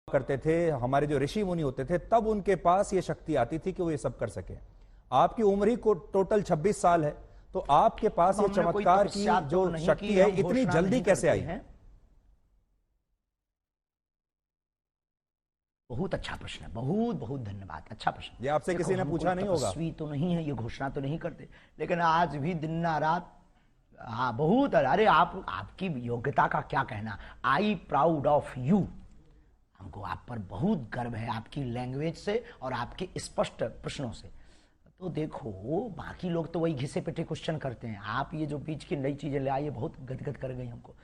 करते थे, हमारे जो ऋषि मुनि होते थे, तब उनके पास ये शक्ति आती थी कि वो ये सब कर सके। आपकी उम्र ही को टोटल 26 साल है, तो आपके पास ये चमत्कार की जो शक्ति है इतनी जल्दी कैसे आई? बहुत अच्छा प्रश्न है, बहुत बहुत धन्यवाद, अच्छा प्रश्न। ये आपसे किसी ने पूछा नहीं होगा? तपस्वी तो नहीं है, ये घोषणा तो नहीं करते, लेकिन आज भी दिन ना रात, हाँ बहुत। अरे आपकी योग्यता का क्या कहना, आई प्राउड ऑफ यू। हमको आप पर बहुत गर्व है, आपकी लैंग्वेज से और आपके स्पष्ट प्रश्नों से। तो देखो, बाकी लोग तो वही घिसे पिटे क्वेश्चन करते हैं, आप ये जो बीच की नई चीजें ले आइए बहुत गदगद कर गई हमको।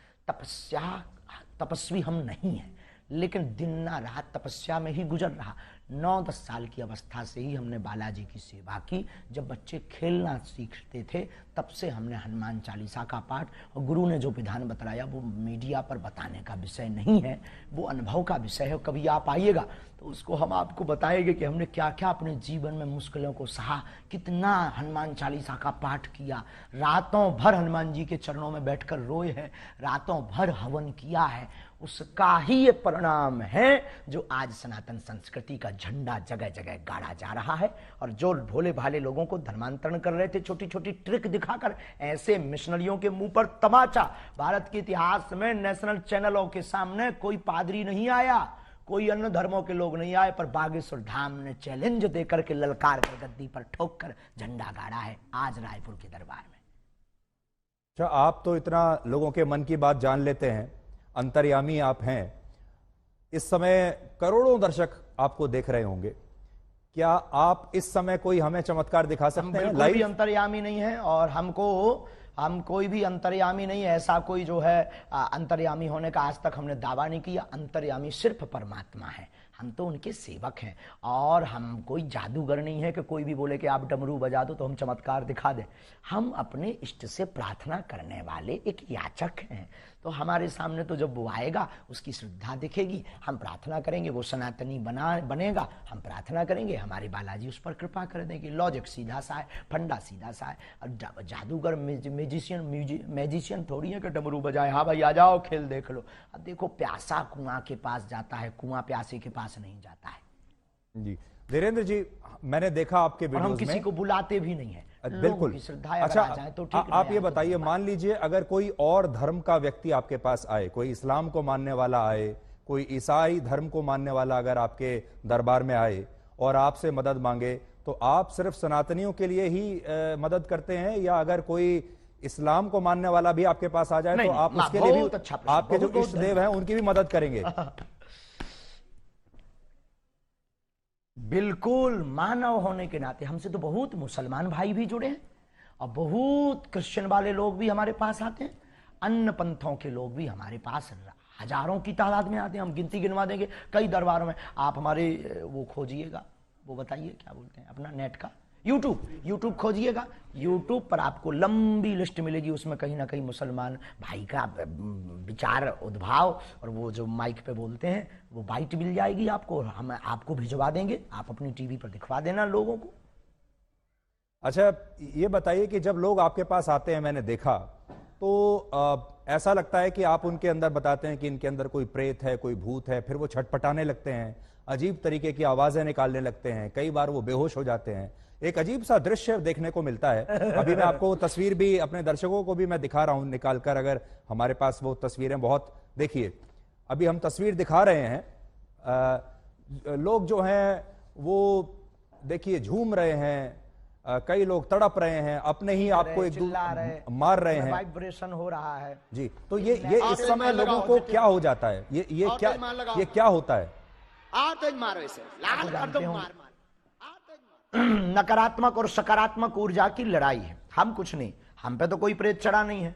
तपस्वी हम नहीं हैं, लेकिन दिन ना रात तपस्या में ही गुजर रहा। 9-10 साल की अवस्था से ही हमने बालाजी की सेवा की। जब बच्चे खेलना सीखते थे तब से हमने हनुमान चालीसा का पाठ, और गुरु ने जो विधान बताया वो मीडिया पर बताने का विषय नहीं है, वो अनुभव का विषय है। कभी आप आइएगा तो उसको हम आपको बताएंगे कि हमने क्या क्या अपने जीवन में मुश्किलों को सहा, कितना हनुमान चालीसा का पाठ किया, रातों भर हनुमान जी के चरणों में बैठकर रोए हैं, रातों भर हवन किया है। उसका ही ये परिणाम है जो आज सनातन संस्कृति का झंडा जगह जगह गाड़ा जा रहा है। और जो भोले भाले लोगों को धर्मांतरण कर रहे थे छोटी छोटी ट्रिक दिखाकर, ऐसे मिशनरियों के मुंह पर तमाचा। भारत के इतिहास में नेशनल चैनलों के सामने कोई पादरी नहीं आया, कोई अन्य धर्मों के लोग नहीं आए, पर बागेश्वर धाम ने चैलेंज देकर के ललकार कर गद्दी पर ठोक कर झंडा गाड़ा है आज रायपुर के दरबार में। अच्छा, आप तो इतना लोगों के मन की बात जान लेते हैं, अंतर्यामी आप हैं। इस समय करोड़ों दर्शक आपको देख रहे होंगे, क्या आप इस समय कोई हमें चमत्कार दिखा सकते हैं? कोई भी अंतर्यामी नहीं है, और हम कोई भी अंतर्यामी नहीं है। ऐसा कोई जो है अंतर्यामी होने का आज तक हमने दावा नहीं किया। अंतर्यामी सिर्फ परमात्मा है, हम तो उनके सेवक हैं। और हम कोई जादूगर नहीं है कि कोई भी बोले कि आप डमरू बजा दो तो हम चमत्कार दिखा दें। हम अपने इष्ट से प्रार्थना करने वाले एक याचक हैं। तो हमारे सामने तो जब वो आएगा उसकी श्रद्धा दिखेगी, हम प्रार्थना करेंगे, वो सनातनी बनेगा, हम प्रार्थना करेंगे, हमारे बालाजी उस पर कृपा कर देंगे। लॉजिक सीधा सा है, फंडा सीधा सा है। और जादूगर मैजिशियन थोड़ी है कि डमरू बजाए, हाँ भाई आ जाओ खेल देख लो। अब देखो, प्यासा कुआं के पास जाता है, कुआं प्यासे के पास नहीं जाता है। जी धीरेन्द्र जी, मैंने देखा आपके वीडियोस में, हम किसी को बुलाते भी नहीं है, बिल्कुल। अच्छा, तो आप ये बताइए, मान लीजिए अगर कोई और धर्म का व्यक्ति आपके पास आए, कोई इस्लाम को मानने वाला आए, कोई ईसाई धर्म को मानने वाला अगर आपके दरबार में आए और आपसे मदद मांगे, तो आप सिर्फ सनातनियों के लिए ही मदद करते हैं, या अगर कोई इस्लाम को मानने वाला भी आपके पास आ जाए तो आप उसके लिए भी, आपके जो इष्ट देव हैं उनकी भी मदद करेंगे? बिल्कुल, मानव होने के नाते हमसे तो बहुत मुसलमान भाई भी जुड़े हैं, और बहुत क्रिश्चियन वाले लोग भी हमारे पास आते हैं, अन्य पंथों के लोग भी हमारे पास हजारों की तादाद में आते हैं। हम गिनती गिनवा देंगे कई दरबारों में। आप हमारे वो खोजिएगा, वो बताइए क्या बोलते हैं अपना नेट का, यूट्यूब खोजिएगा, यूट्यूब पर आपको लंबी लिस्ट मिलेगी। उसमें कहीं ना कहीं मुसलमान भाई का विचार उद्भाव और वो जो माइक पे बोलते हैं वो बाइट मिल जाएगी आपको, और हम आपको भिजवा देंगे, आप अपनी टीवी पर दिखवा देना लोगों को। अच्छा, ये बताइए कि जब लोग आपके पास आते हैं, मैंने देखा तो ऐसा लगता है कि आप उनके अंदर बताते हैं कि इनके अंदर कोई प्रेत है, कोई भूत है, फिर वो छटपटाने लगते हैं, अजीब तरीके की आवाजें निकालने लगते हैं, कई बार वो बेहोश हो जाते हैं। एक अजीब सा दृश्य देखने को मिलता है। अभी मैं आपको तस्वीर भी, अपने दर्शकों को भी मैं दिखा रहा हूं निकालकर, अगर हमारे पास वो तस्वीरें, बहुत देखिए, अभी हम तस्वीर दिखा रहे हैं। लोग जो हैं वो देखिए झूम रहे हैं, कई लोग तड़प रहे हैं, अपने ही आपको एक मार रहे हैं, वाइब्रेशन हो रहा है जी। तो ये इस समय लोगों को क्या हो जाता है, ये क्या होता है? नकारात्मक और सकारात्मक ऊर्जा की लड़ाई है। हम कुछ नहीं, हम पे तो कोई प्रेत चढ़ा नहीं है।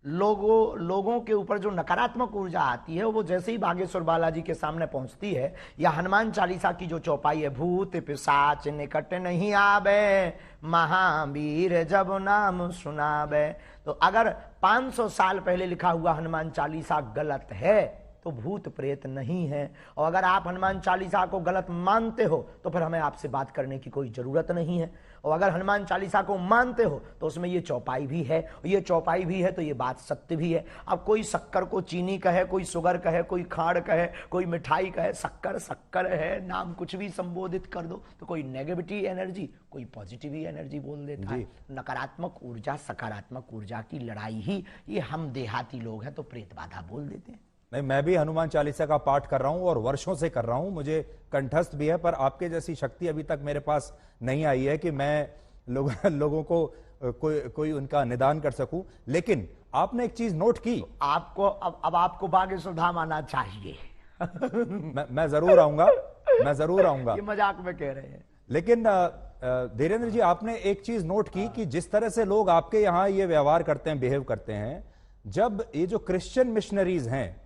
लोगों के ऊपर जो नकारात्मक ऊर्जा आती है वो जैसे ही बागेश्वर बालाजी के सामने पहुंचती है, या हनुमान चालीसा की जो चौपाई है, भूत पिशाच निकट नहीं आवे, महावीर जब नाम सुनावे। तो अगर 500 साल पहले लिखा हुआ हनुमान चालीसा गलत है तो भूत प्रेत नहीं है। और अगर आप हनुमान चालीसा को गलत मानते हो तो फिर हमें आपसे बात करने की कोई जरूरत नहीं है। और अगर हनुमान चालीसा को मानते हो तो उसमें ये चौपाई भी है, और ये चौपाई भी है तो ये बात सत्य भी है। अब कोई शक्कर को चीनी कहे, कोई शुगर कहे, कोई खाड़ कहे, कोई मिठाई कहे, शक्कर शक्कर है, नाम कुछ भी संबोधित कर दो, तो कोई नेगेटिव एनर्जी, कोई पॉजिटिव एनर्जी बोल देता है। नकारात्मक ऊर्जा सकारात्मक ऊर्जा की लड़ाई ही ये हम देहाती लोग हैं तो प्रेत बाधा बोल देते हैं। नहीं, मैं भी हनुमान चालीसा का पाठ कर रहा हूं और वर्षों से कर रहा हूं, मुझे कंठस्थ भी है, पर आपके जैसी शक्ति अभी तक मेरे पास नहीं आई है कि मैं लोगों को कोई उनका निदान कर सकूं। लेकिन आपने एक चीज नोट की, तो आपको अब आपको बागेश्वर धाम आना चाहिए। मैं जरूर आऊंगा, मैं जरूर आऊंगा। ये मजाक में कह रहे हैं। लेकिन धीरेन्द्र जी, आपने एक चीज नोट की कि जिस तरह से लोग आपके यहां ये व्यवहार करते हैं, बिहेव करते हैं, जब ये जो क्रिश्चियन मिशनरीज हैं,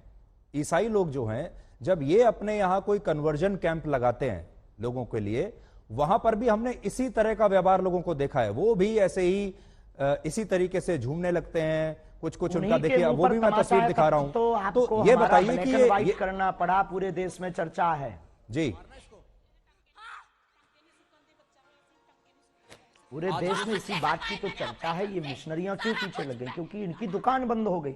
ईसाई लोग जो हैं, जब ये अपने यहां कोई कन्वर्जन कैंप लगाते हैं लोगों के लिए, वहां पर भी हमने इसी तरह का व्यवहार लोगों को देखा है। वो भी ऐसे ही इसी तरीके से झूमने लगते हैं, कुछ उनका देखिए, वो भी मैं तस्वीर दिखा रहा हूं। तो ये बताइए कि ये करना पड़ा, पूरे देश में चर्चा है जी, पूरे देश में इसी बात की तो चर्चा है। ये मिशनरियां क्यों पीछे लग गई? क्योंकि इनकी दुकान बंद हो गई।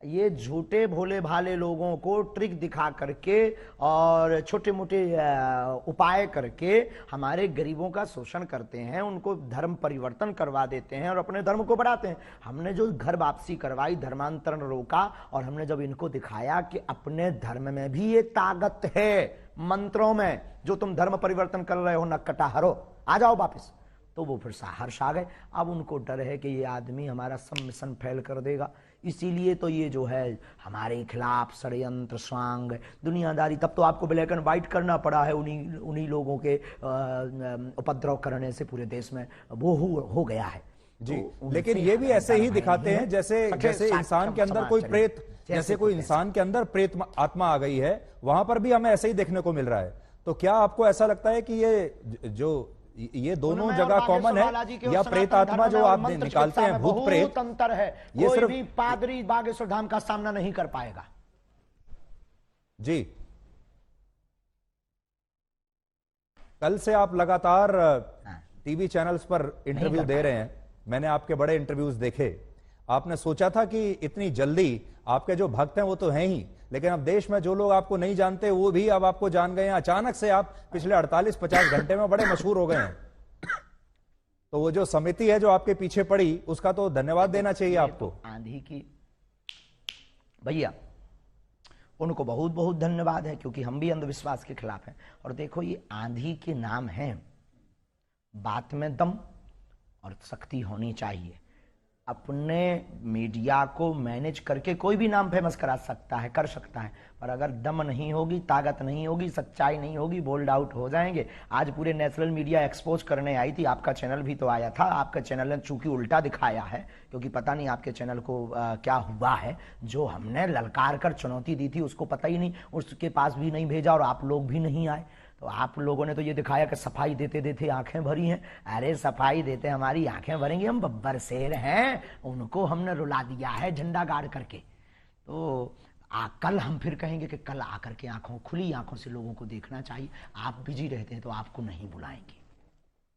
ये झूठे भोले भाले लोगों को ट्रिक दिखा करके और छोटे मोटे उपाय करके हमारे गरीबों का शोषण करते हैं, उनको धर्म परिवर्तन करवा देते हैं और अपने धर्म को बढ़ाते हैं। हमने जो घर वापसी करवाई, धर्मांतरण रोका, और हमने जब इनको दिखाया कि अपने धर्म में भी ये ताकत है, मंत्रों में, जो तुम धर्म परिवर्तन कर रहे हो नक्कटा हरो, आ जाओ वापिस, तो वो फिर हर्ष आ गए। अब उनको डर है कि ये आदमी हमारा सब मिशन फेल कर देगा, इसीलिए तो ये जो है हमारे खिलाफ षड्यंत्र स्वांग दुनियादारी। तब तो आपको ब्लैक एंड व्हाइट करना पड़ा है, उन्हीं लोगों के उपद्रव करने से पूरे देश में वो हो गया है जी। तो लेकिन ये भी ऐसे ही दिखाते हैं जैसे इंसान के अंदर कोई प्रेत, जैसे कोई इंसान के अंदर प्रेत आत्मा आ गई है, वहां पर भी हमें ऐसे ही देखने को मिल रहा है। तो क्या आपको ऐसा लगता है कि ये दोनों जगह कॉमन है, या प्रेत आत्मा जो आप निकालते हैं, भूत प्रेत, अंतर है? ये कोई सिर्फ भी पादरी बागेश्वर धाम का सामना नहीं कर पाएगा जी। कल से आप लगातार टीवी चैनल्स पर इंटरव्यू दे रहे हैं, मैंने आपके बड़े इंटरव्यूज देखे। आपने सोचा था कि इतनी जल्दी आपके जो भक्त हैं वो तो हैं ही, लेकिन अब देश में जो लोग आपको नहीं जानते वो भी अब आपको जान गए हैं। अचानक से आप पिछले 48-50 घंटे में बड़े मशहूर हो गए हैं। तो वो जो समिति है जो आपके पीछे पड़ी, उसका तो धन्यवाद देना चाहिए आपको। आंधी की भैया, उनको बहुत बहुत धन्यवाद है, क्योंकि हम भी अंधविश्वास के खिलाफ हैं। और देखो, ये आंधी के नाम हैं, बात में दम और शक्ति होनी चाहिए। अपने मीडिया को मैनेज करके कोई भी नाम फेमस करा सकता है, कर सकता है, पर अगर दम नहीं होगी, ताकत नहीं होगी, सच्चाई नहीं होगी, बोल्ड आउट हो जाएंगे। आज पूरे नेशनल मीडिया एक्सपोज करने आई थी, आपका चैनल भी तो आया था। आपका चैनल ने चूंकि उल्टा दिखाया है, क्योंकि पता नहीं आपके चैनल को क्या हुआ है। जो हमने ललकार कर चुनौती दी थी उसको पता ही नहीं, उसके पास भी नहीं भेजा और आप लोग भी नहीं आए। तो आप लोगों ने तो ये दिखाया कि सफाई देते देते आंखें भरी हैं। अरे सफाई देते हमारी आंखें भरेंगी, हम बब्बर शेर हैं, उनको हमने रुला दिया है झंडा गाड़ करके। तो कल हम फिर कहेंगे कि कल आकर के खुली आंखों से लोगों को देखना चाहिए। आप बिजी रहते हैं तो आपको नहीं बुलाएंगे।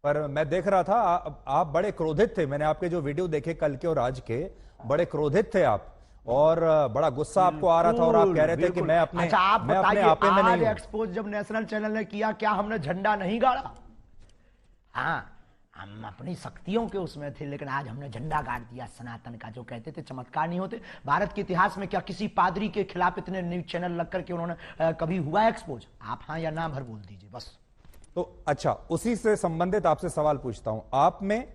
पर मैं देख रहा था आप बड़े क्रोधित थे, मैंने आपके जो वीडियो देखे कल के और आज के, बड़े क्रोधित थे आप, और बड़ा गुस्सा आपको आ रहा था, और आप कह रहे थे कि मैं अपने आपे में नहीं हूं। एक्सपोज जब नेशनल चैनल ने किया, क्या हमने झंडा नहीं गाड़ा? हाँ, हम अपनी शक्तियों के उसमें थे, लेकिन आज हमने झंडा गाड़ दिया सनातन का। जो कहते थे चमत्कार नहीं होते, भारत के इतिहास में क्या किसी पादरी के खिलाफ इतने न्यूज चैनल लग करके उन्होंने कभी हुआ एक्सपोज? आप हाँ या ना भर बोल दीजिए बस। तो अच्छा, उसी से संबंधित आपसे सवाल पूछता हूं। आप में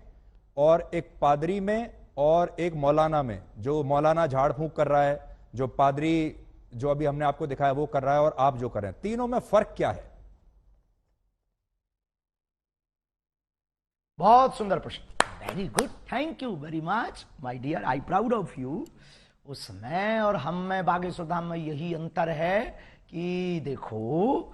और एक पादरी में और एक मौलाना में, जो मौलाना झाड़ फूंक कर रहा है, जो पादरी जो अभी हमने आपको दिखाया वो कर रहा है, और आप जो कर रहे हैं, तीनों में फर्क क्या है? बहुत सुंदर प्रश्न, very good, thank you very much my dear, I proud of you. उसमें और हम में, बागेश्वर धाम में यही अंतर है कि देखो,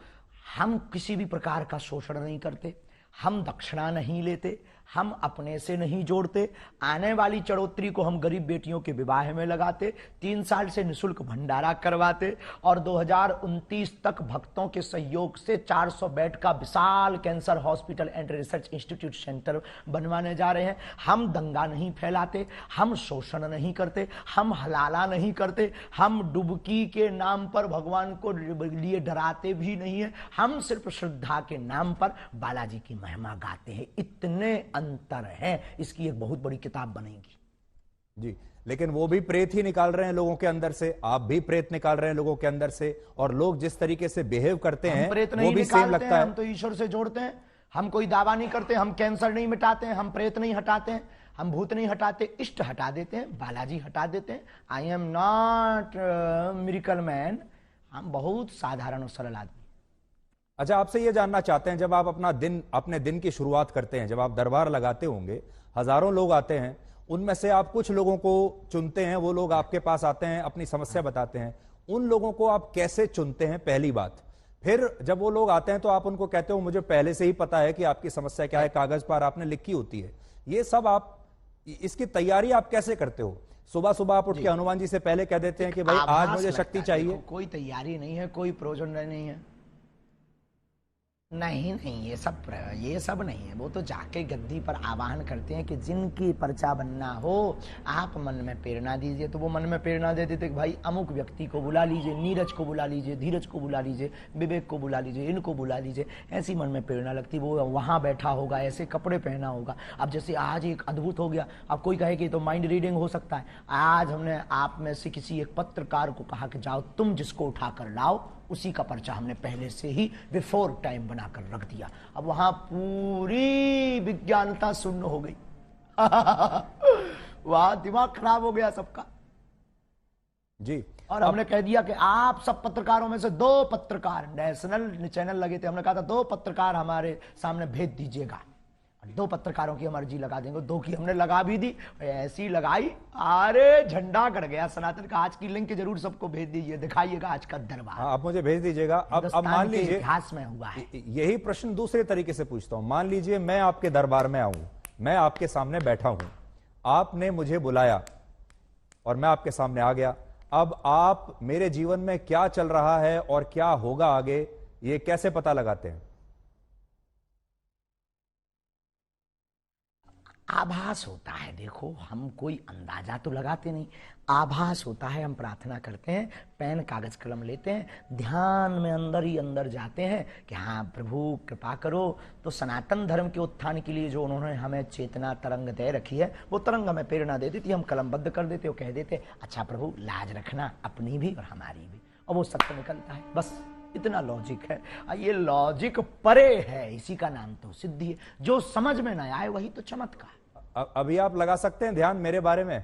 हम किसी भी प्रकार का शोषण नहीं करते, हम दक्षिणा नहीं लेते, हम अपने से नहीं जोड़ते। आने वाली चढ़ोतरी को हम गरीब बेटियों के विवाह में लगाते, 3 साल से निःशुल्क भंडारा करवाते और 2029 तक भक्तों के सहयोग से 400 बेड का विशाल cancer hospital and research institute centre बनवाने जा रहे हैं। हम दंगा नहीं फैलाते, हम शोषण नहीं करते, हम हलाला नहीं करते, हम डुबकी के नाम पर भगवान को लिए डराते भी नहीं है। हम सिर्फ श्रद्धा के नाम पर बालाजी की महिमा गाते हैं। इतने अंतर है, इसकी एक बहुत बड़ी किताब बनेगी। जी, लेकिन वो भी प्रेत ही निकाल रहे हैं लोगों के अंदर से, आप भी प्रेत निकाल रहे हैं लोगों के अंदर से, और लोग जिस तरीके से बिहेव करते हैं प्रेत वो नहीं भी सेम लगता है। हम तो ईश्वर से जोड़ते हैं। हम कोई दावा नहीं करते, हम कैंसर नहीं मिटाते हैं, हम प्रेत नहीं हटाते हैं, हम भूत नहीं हटाते, इष्ट हटा देते हैं, बालाजी हटा देते हैं। I am not miracle man, हम बहुत साधारण और सरल आदमी। अच्छा, आपसे ये जानना चाहते हैं, जब आप अपने दिन की शुरुआत करते हैं, जब आप दरबार लगाते होंगे, हजारों लोग आते हैं, उनमें से आप कुछ लोगों को चुनते हैं, वो लोग आपके पास आते हैं, अपनी समस्या बताते हैं, उन लोगों को आप कैसे चुनते हैं, पहली बात। फिर जब वो लोग आते हैं तो आप उनको कहते हो मुझे पहले से ही पता है कि आपकी समस्या क्या है, कागज पर आपने लिखी होती है। ये सब आप, इसकी तैयारी आप कैसे करते हो? सुबह सुबह आप उठ के हनुमान जी से पहले कह देते हैं कि भाई आज मुझे शक्ति चाहिए? कोई तैयारी नहीं है, कोई प्रयोजन नहीं है। नहीं नहीं, ये सब नहीं है। वो तो जाके गद्दी पर आवाहन करते हैं कि जिनकी पर्चा बनना हो आप मन में प्रेरणा दीजिए। तो वो मन में प्रेरणा देते थे कि भाई अमुक व्यक्ति को बुला लीजिए, नीरज को बुला लीजिए, धीरज को बुला लीजिए, विवेक को बुला लीजिए, इनको बुला लीजिए। ऐसी मन में प्रेरणा लगती, वो वहां बैठा होगा, ऐसे कपड़े पहना होगा। अब जैसे आज एक अद्भुत हो गया, अब कोई कहे कि तो माइंड रीडिंग हो सकता है। आज हमने आप में से किसी एक पत्रकार को कहा कि जाओ तुम जिसको उठा कर लाओ, उसी का पर्चा हमने पहले से ही बिफोर टाइम बनाकर रख दिया। अब वहां पूरी विज्ञानता शून्य हो गई। वहां दिमाग खराब हो गया सबका जी। और हमने कह दिया कि आप सब पत्रकारों में से 2 पत्रकार, नेशनल चैनल लगे थे, हमने कहा था 2 पत्रकार हमारे सामने भेज दीजिएगा। 2 पत्रकारों की हम अर्जी लगा देंगे। 2 की हमने लगा भी दी, ऐसी लगाई, अरे झंडा गड़ गया सनातन का। आज की लिंक जरूर सबको भेज दीजिए, दिखाइएगा आज का दरबार। आप मुझे भेज दीजिएगा। अब मान लीजिए इतिहास में हुआ है। यही प्रश्न दूसरे तरीके से पूछता हूं। मान लीजिए मैं आपके दरबार में आऊं, मैं आपके सामने बैठा हूं, आपने मुझे बुलाया और मैं आपके सामने आ गया। अब आप मेरे जीवन में क्या चल रहा है और क्या होगा आगे, ये कैसे पता लगाते हैं? आभास होता है। देखो, हम कोई अंदाजा तो लगाते नहीं, आभास होता है। हम प्रार्थना करते हैं, पेन कागज कलम लेते हैं, ध्यान में अंदर ही अंदर जाते हैं कि हाँ प्रभु कृपा करो। तो सनातन धर्म के उत्थान के लिए जो उन्होंने हमें चेतना तरंग दे रखी है, वो तरंग हमें प्रेरणा दे देती, हम कलमबद्ध कर देते और कह देते अच्छा प्रभु लाज रखना अपनी भी और हमारी भी, और वो सत्य निकलता है। बस इतना लॉजिक है। ये लॉजिक परे है, इसी का नाम तो सिद्धि है। जो समझ में ना आए वही तो चमत्कार। अभी आप लगा सकते हैं ध्यान मेरे बारे में?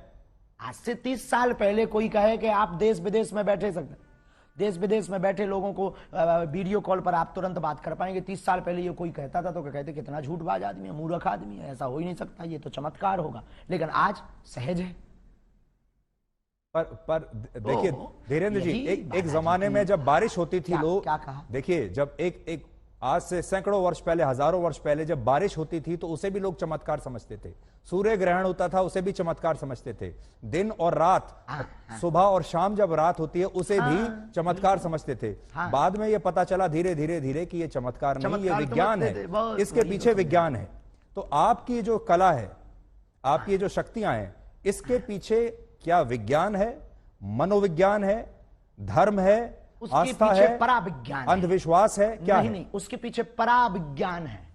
आज से 30 साल पहले कोई कहे कि आप देश विदेश में बैठे सकते, देश विदेश में बैठे लोगों को वीडियो कॉल पर आप तुरंत बात कर पाएंगे। 30 साल पहले ये कोई कहता था तो कहते कितना झूठबाज आदमी है, मूर्ख आदमी है, ऐसा हो ही नहीं सकता, ये तो चमत्कार होगा। लेकिन आज सहज है। पर देखिए धीरेन्द्र जी, एक जमाने में जब बारिश होती थी, लोग क्या कहा? देखिए, जब एक आज से सैकड़ों वर्ष पहले, हजारों वर्ष पहले जब बारिश होती थी तो उसे भी लोग चमत्कार समझते थे। सूर्य ग्रहण होता था, उसे भी चमत्कार समझते थे। दिन और रात, सुबह और शाम जब रात होती है, उसे भी चमत्कार समझते थे। बाद में यह पता चला धीरे धीरे धीरे कि यह चमत्कार नहीं, ये विज्ञान है, इसके पीछे विज्ञान है। तो आपकी जो कला है, आपकी जो शक्तियां हैं, इसके पीछे क्या विज्ञान है, मनोविज्ञान है, धर्म है, आस्था है, पराविज्ञान, अंधविश्वास है, क्या नहीं? नहीं, उसके पीछे पराविज्ञान है।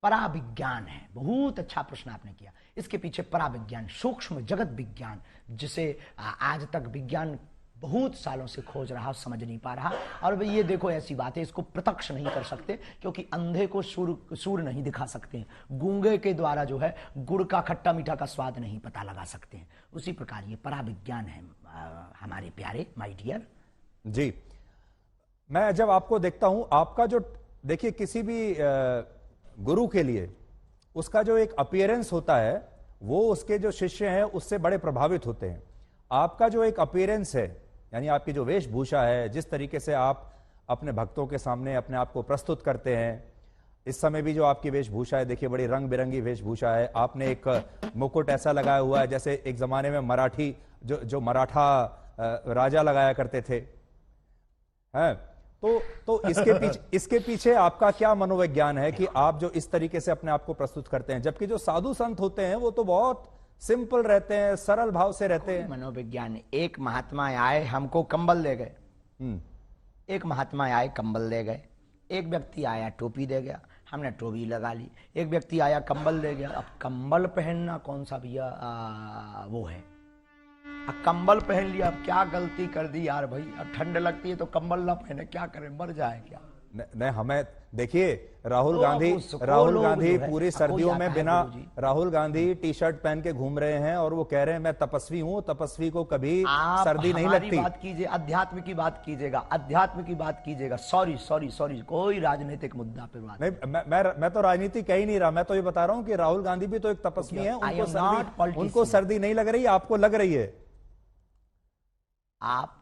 पराविज्ञान है। बहुत अच्छा प्रश्न आपने किया। इसके पीछे पराविज्ञान, सूक्ष्म जगत विज्ञान, जिसे आज तक विज्ञान बहुत सालों से खोज रहा, समझ नहीं पा रहा। और ये देखो, ऐसी बात है, इसको प्रत्यक्ष नहीं कर सकते क्योंकि अंधे को सूर नहीं दिखा सकते, गूंगे के द्वारा जो है गुड़ का खट्टा मीठा का स्वाद नहीं पता लगा सकते हैं। उसी प्रकार ये पराविज्ञान है हमारे प्यारे माय डियर जी। मैं जब आपको देखता हूं, आपका जो, देखिए किसी भी गुरु के लिए उसका जो एक अपीयरेंस होता है, वो उसके जो शिष्य हैं उससे बड़े प्रभावित होते हैं। आपका जो एक अपीयरेंस है, यानी आपकी जो वेशभूषा है, जिस तरीके से आप अपने भक्तों के सामने अपने आप को प्रस्तुत करते हैं, इस समय भी जो आपकी वेशभूषा है, देखिए बड़ी रंग बिरंगी वेशभूषा है। आपने एक मुकुट ऐसा लगाया हुआ है जैसे एक जमाने में मराठी जो मराठा राजा लगाया करते थे, हैं? तो इसके पीछे आपका क्या मनोविज्ञान है कि आप जो इस तरीके से अपने आप को प्रस्तुत करते हैं, जबकि जो साधु संत होते हैं वो तो बहुत सिंपल रहते हैं, सरल भाव से रहते हैं। मनोविज्ञान, एक महात्मा आए हमको कंबल दे गए, एक महात्मा आए कंबल दे गए, एक व्यक्ति आया टोपी दे गया, हमने टोपी लगा ली, एक व्यक्ति आया कंबल दे गया। अब कंबल पहनना कौन सा भैया वो है, अब कंबल पहन लिया, अब क्या गलती कर दी यार भाई, अब ठंड लगती है तो कंबल ना पहने, क्या करें, मर जाए क्या। नहीं, हमें देखिए राहुल गांधी पूरी सर्दियों में बिना राहुल गांधी टी शर्ट पहन के घूम रहे हैं और वो कह रहे हैं मैं तपस्वी हूं, तपस्वी को कभी सर्दी नहीं लगती। बात कीजिए, अध्यात्म की बात कीजिएगा, अध्यात्म की बात कीजिएगा। सॉरी सॉरी सॉरी, कोई राजनीतिक मुद्दा पे बात नहीं। मैं तो राजनीति कह ही नहीं रहा, मैं तो ये बता रहा हूं कि राहुल गांधी भी तो एक तपस्वी है, उनको सर्दी नहीं लग रही, आपको लग रही है। आप,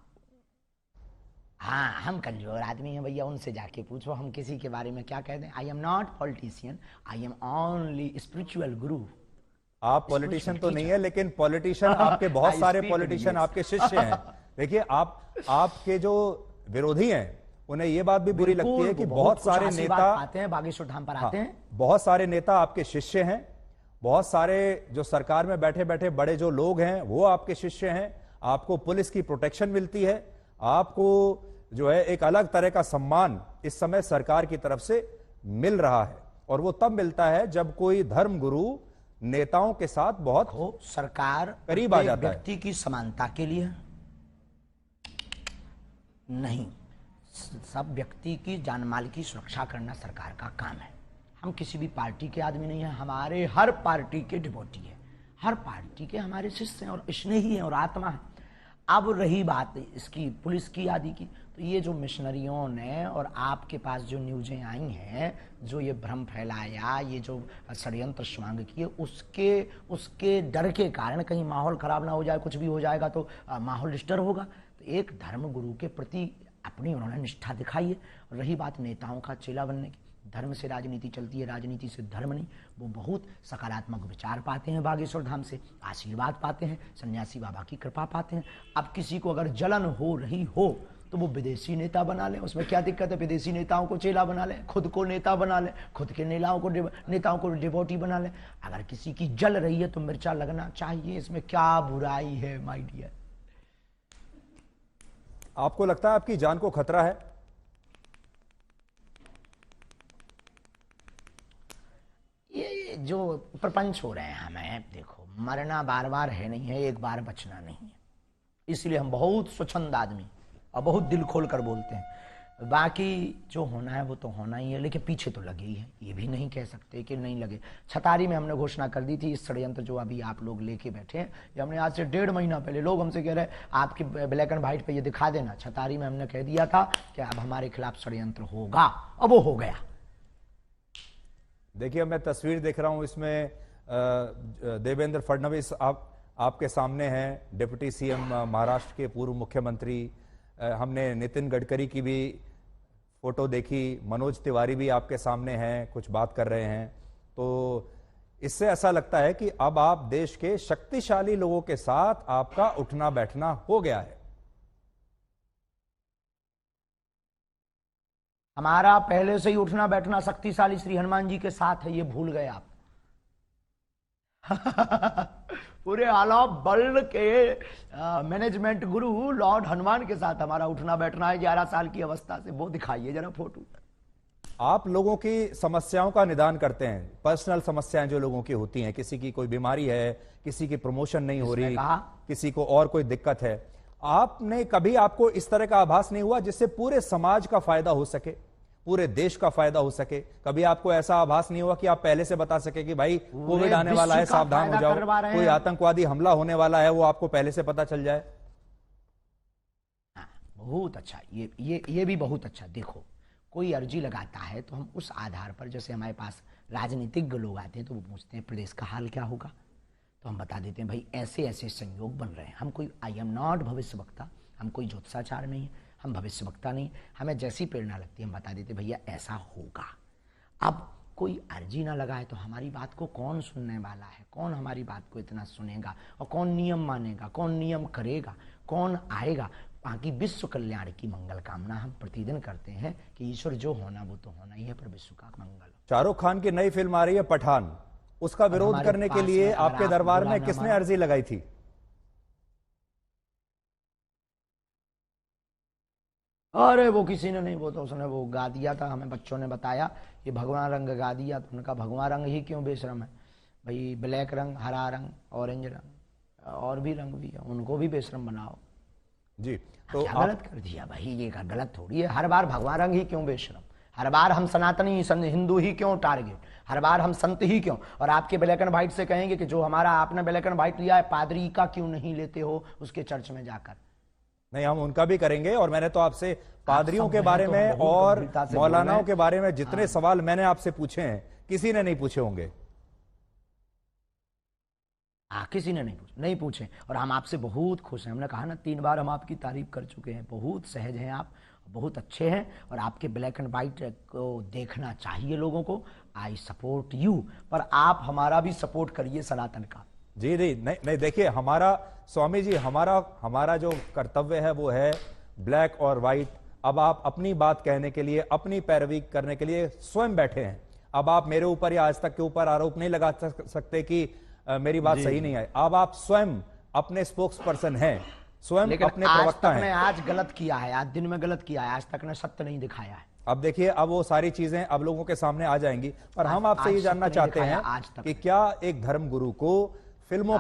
हाँ, हम कमजोर आदमी हैं भैया, उनसे जाके पूछो, हम किसी के बारे में क्या कह दें। I am not politician, I am only spiritual गुरु। आप पॉलिटिशियन तो नहीं है, लेकिन पॉलिटिशियन आपके बहुत सारे पॉलिटिशियन आपके शिष्य हैं। देखिए आपके जो विरोधी हैं उन्हें ये बात भी बुरी लगती है कि बहुत सारे नेता आते हैं बागेश्वर धाम पर आते हैं, बहुत सारे नेता आपके शिष्य हैं, बहुत सारे जो सरकार में बैठे बैठे बड़े जो लोग हैं वो आपके शिष्य हैं। आपको पुलिस की प्रोटेक्शन मिलती है, आपको जो है एक अलग तरह का सम्मान इस समय सरकार की तरफ से मिल रहा है, और वो तब मिलता है जब कोई धर्म गुरु नेताओं के साथ बहुत सरकार करीब आ जाता है। व्यक्ति की समानता के लिए नहीं, सब व्यक्ति की जान माल की सुरक्षा करना सरकार का काम है। हम किसी भी पार्टी के आदमी नहीं है, हमारे हर पार्टी के डिवोटी है, हर पार्टी के हमारे शिष्य हैं और स्नेही हैं और आत्मा है। अब रही बात इसकी पुलिस की आदि की, तो ये जो मिशनरियों ने और आपके पास जो न्यूज़ें आई हैं, जो ये भ्रम फैलाया, ये जो षड्यंत्र स्वांग किए, उसके डर के कारण कहीं माहौल खराब ना हो जाए, कुछ भी हो जाएगा तो माहौल डिस्टर्ब होगा। तो एक धर्म गुरु के प्रति अपनी उन्होंने निष्ठा दिखाई है। रही बात नेताओं का चेला बनने की, धर्म से राजनीति चलती है, राजनीति से धर्म नहीं। वो बहुत सकारात्मक विचार पाते हैं, बागेश्वर धाम से आशीर्वाद पाते हैं, सन्यासी बाबा की कृपा पाते हैं। अब किसी को अगर जलन हो रही हो तो वो विदेशी नेता बना ले, उसमें क्या दिक्कत है। विदेशी नेताओं को चेला बना ले, खुद को नेता बना ले, खुद के नेताओं को डिवोटी बना ले। अगर किसी की जल रही है तो मिर्चा लगना चाहिए, इसमें क्या बुराई है माय डियर। आपको लगता है आपकी जान को खतरा है? ये जो प्रपंच हो रहे हैं हमें, देखो मरना बार बार है नहीं है, एक बार बचना नहीं है, इसलिए हम बहुत स्वच्छंद आदमी और बहुत दिल खोल कर बोलते हैं। बाकी जो होना है वो तो होना ही है, लेकिन पीछे तो लगे ही है, ये भी नहीं कह सकते कि नहीं लगे। छतारी में हमने घोषणा कर दी थी, इस षड्यंत्र जो अभी आप लोग लेके बैठे हैं, ये हमने आज से 1.5 महीना पहले, लोग हमसे कह रहे हैं आपके ब्लैक एंड व्हाइट पे ये दिखा देना। छतारी में हमने कह दिया था कि अब हमारे खिलाफ षड्यंत्र होगा, अब वो हो गया। देखिए मैं तस्वीर देख रहा हूं, इसमें देवेंद्र फडणवीस आपके सामने हैं, डिप्टी सीएम महाराष्ट्र के पूर्व मुख्यमंत्री। हमने नितिन गडकरी की भी फोटो देखी, मनोज तिवारी भी आपके सामने हैं, कुछ बात कर रहे हैं। तो इससे ऐसा लगता है कि अब आप देश के शक्तिशाली लोगों के साथ आपका उठना बैठना हो गया है। हमारा पहले से ही उठना बैठना शक्तिशाली श्री हनुमान जी के साथ है, ये भूल गए आप। पूरे आला वर्ल्ड के मैनेजमेंट गुरु लॉर्ड हनुमान के साथ हमारा उठना बैठना है 11 साल की अवस्था से। वो दिखाइए जरा फोटो। आप लोगों की समस्याओं का निदान करते हैं, पर्सनल समस्याएं जो लोगों की होती हैं, किसी की कोई बीमारी है, किसी की प्रमोशन नहीं हो रही, किसी को और कोई दिक्कत है, आपने कभी आपको इस तरह का आभास नहीं हुआ जिससे पूरे समाज का फायदा हो सके, पूरे देश का फायदा हो सके? कभी आपको ऐसा आभास नहीं हुआ कि आप पहले से बता सके कि भाई कोविड आने वाला है, सावधान हो जाओ, कोई आतंकवादी हमला होने वाला है, वो आपको पहले से पता चल जाए? बहुत अच्छा, ये भी बहुत अच्छा। देखो कोई अर्जी लगाता है तो हम उस आधार पर, जैसे हमारे पास राजनीतिज्ञ लोग आते हैं तो वो पूछते हैं प्रदेश का हाल क्या होगा, तो हम बता देते हैं भाई ऐसे ऐसे संयोग बन रहे हैं। हम कोई, आई एम नॉट भविष्य वक्ता, हम कोई ज्योतिषाचार नहीं है, हम भविष्य वक्ता नहीं, हमें जैसी प्रेरणा लगती है हम बता देते भैया ऐसा होगा। अब कोई अर्जी ना लगाए तो हमारी बात को कौन सुनने वाला है, कौन हमारी बात को इतना सुनेगा, और कौन नियम मानेगा, कौन नियम करेगा, कौन आएगा। बाकी विश्व कल्याण की मंगल कामना हम प्रतिदिन करते हैं कि ईश्वर जो होना वो तो होना ही है, पर विश्व का मंगल हो। शाहरुख खान की नई फिल्म आ रही है पठान, उसका विरोध हमारे करने के पास लिए में अगर आपके आप दरबार बुरा में ना किसने माने- अर्जी लगाई थी? अरे वो किसी ने नहीं, वो तो उसने वो गा दिया था, हमें बच्चों ने बताया ये भगवा रंग गा दिया, तो उनका भगवा रंग ही क्यों बेशरम है भाई, ब्लैक रंग, हरा रंग, ऑरेंज रंग और भी रंग भी है, उनको भी बेशरम बनाओ। जी, तो तो क्या गलत कर दिया भाई, ये का गलत थोड़ी है, हर बार भगवा रंग ही क्यों बेशरम, हर बार हम सनातनी हिंदू ही क्यों टारगेट, हर बार हम संत ही क्यों, और आपके ब्लैक एंड व्हाइट से कहेंगे कि जो हमारा आपने ब्लैक एंड व्हाइट लिया है पादरी का क्यों नहीं लेते हो उसके चर्च में जाकर। नहीं, हम उनका भी करेंगे। और मैंने तो आपसे पादरियों सब के हैं बारे तो में हम बहुत और गंभीरता से बोल रहे मौलानाओं हैं। के बारे में जितने सवाल मैंने आपसे पूछे हैं किसी ने नहीं पूछे होंगे। किसी ने नहीं पूछे, और हम आपसे बहुत खुश हैं। हमने कहा ना 3 बार हम आपकी तारीफ कर चुके हैं, बहुत सहज हैं आप, बहुत अच्छे हैं, और आपके ब्लैक एंड व्हाइट को देखना चाहिए लोगों को। आई सपोर्ट यू, पर आप हमारा भी सपोर्ट करिए सनातन का। जी जी, नहीं नहीं, देखिए हमारा स्वामी जी, हमारा जो कर्तव्य है वो है ब्लैक और व्हाइट। अब आप अपनी बात कहने के लिए, अपनी पैरवी करने के लिए स्वयं बैठे हैं। अब आप मेरे ऊपर या आज तक के ऊपर आरोप नहीं लगा सकते कि मेरी बात सही नहीं है। अब आप स्वयं अपने स्पोक्स पर्सन हैं, स्वयं लेकिन अपने आज प्रवक्ता तक ने हैं। आज गलत किया है, आज दिन में गलत किया है, आज तक ने सत्य नहीं दिखाया है। अब देखिए, अब वो सारी चीजें अब लोगों के सामने आ जाएंगी, पर हम आपसे आज ये जानना सत्य नहीं चाहते दिखाया हैं आज तक। कि क्या एक धर्मगुरु को फिल्मों के